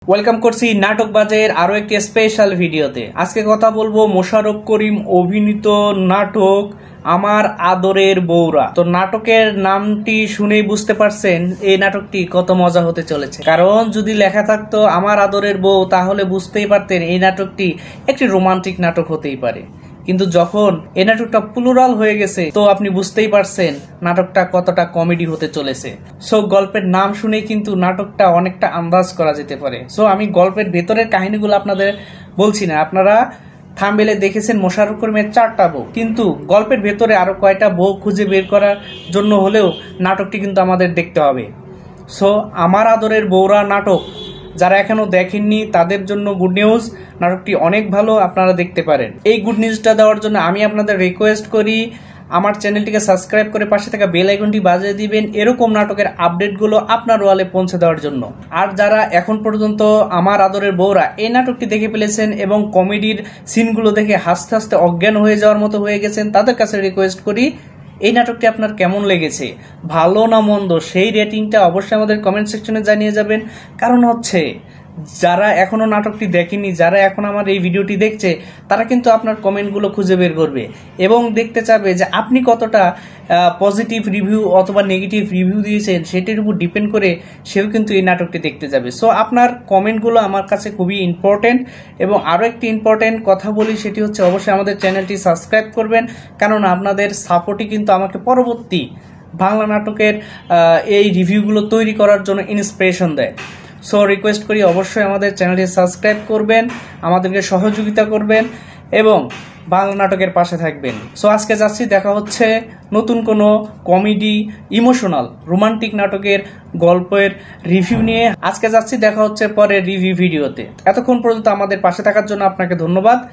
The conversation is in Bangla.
ওয়েলকাম করছি নাটক বাজের আরো একটি স্পেশাল ভিডিওতে। আজকে কথা বলবো মোশাররফ করিম অভিনীত নাটক আমার আদরের বউরা। তো নাটকের নামটি শুনেই বুঝতে পারছেন এই নাটকটি কত মজা হতে চলেছে। কারণ যদি লেখা থাকতো আমার আদরের বউ তাহলে বুঝতেই পারতেন এই নাটকটি একটি রোমান্টিক নাটক হতেই পারে। কিন্তু যখন এই নাটকটা প্লুরাল হয়ে গেছে তো আপনি বুঝতেই পারছেন নাটকটা কতটা কমেডি হতে চলেছে। সো গল্পের নাম শুনে কিন্তু নাটকটা অনেকটা আন্দাজ করা যেতে পারে। সো আমি গল্পের ভেতরের কাহিনীগুলো আপনাদের বলছি না, আপনারা থাম্বনেলে দেখেছেন মোশাররফ করিমের 4টা বউ, কিন্তু গল্পের ভেতরে আরো কয়টা বউ খুঁজে বের করার জন্য হলেও নাটকটি কিন্তু আমাদের দেখতে হবে। সো আমার আদরের বউরা নাটক যারা এখনো দেখেননি তাদের জন্য গুড নিউজ, নাটকটি অনেক ভালো, আপনারা দেখতে পারেন। এই গুড নিউজটা দেওয়ার জন্য আমি আপনাদের রিকোয়েস্ট করি আমার চ্যানেলটিকে সাবস্ক্রাইব করে পাশে থাকা বেল আইকনটি বাজিয়ে দিবেন এরকম নাটকের আপডেটগুলো আপনার ওয়ালে পৌঁছে দেওয়ার জন্য। আর যারা এখন পর্যন্ত আমার আদরের বউরা এই নাটকটি দেখে ফেলেছেন এবং কমেডির সিনগুলো দেখে হাসতে হাসতে অজ্ঞান হয়ে যাওয়ার মতো হয়ে গেছেন, তাদের কাছে রিকোয়েস্ট করি এই নাটকটি আপনার কেমন লেগেছে, ভালো না মন্দ, সেই রেটিংটা অবশ্যই আমাদের কমেন্ট সেকশনে জানিয়ে যাবেন। কারণ হচ্ছে যারা এখনো নাটকটি দেখেনি, যারা এখন আমার এই ভিডিওটি দেখছে, তারা কিন্তু আপনার কমেন্টগুলো খুঁজে বের করবে এবং দেখতে চাবে যে আপনি কতটা পজিটিভ রিভিউ অথবা নেগেটিভ রিভিউ দিয়েছেন, সেটির উপর ডিপেন্ড করে সেও কিন্তু এই নাটকটি দেখতে যাবে। সো আপনার কমেন্টগুলো আমার কাছে খুবই ইম্পর্টেন্ট। এবং আরও একটি ইম্পর্টেন্ট কথা বলি, সেটি হচ্ছে অবশ্যই আমাদের চ্যানেলটি সাবস্ক্রাইব করবেন, কারণ আপনাদের সাপোর্টই কিন্তু আমাকে পরবর্তী বাংলা নাটকের এই রিভিউগুলো তৈরি করার জন্য ইন্সপিরেশন দেয়। সো রিকোয়েস্ট করি অবশ্যই আমাদের চ্যানেলটি সাবস্ক্রাইব করবেন, আমাদেরকে সহযোগিতা করবেন এবং বাংলা নাটকের পাশে থাকবেন। সো আজকে যাচ্ছি, দেখা হচ্ছে নতুন কোনো কমেডি ইমোশনাল রোমান্টিক নাটকের গল্পের রিভিউ নিয়ে। আজকে যাচ্ছি, দেখা হচ্ছে পরে রিভিউ ভিডিওতে। এতক্ষণ পর্যন্ত আমাদের পাশে থাকার জন্য আপনাকে ধন্যবাদ।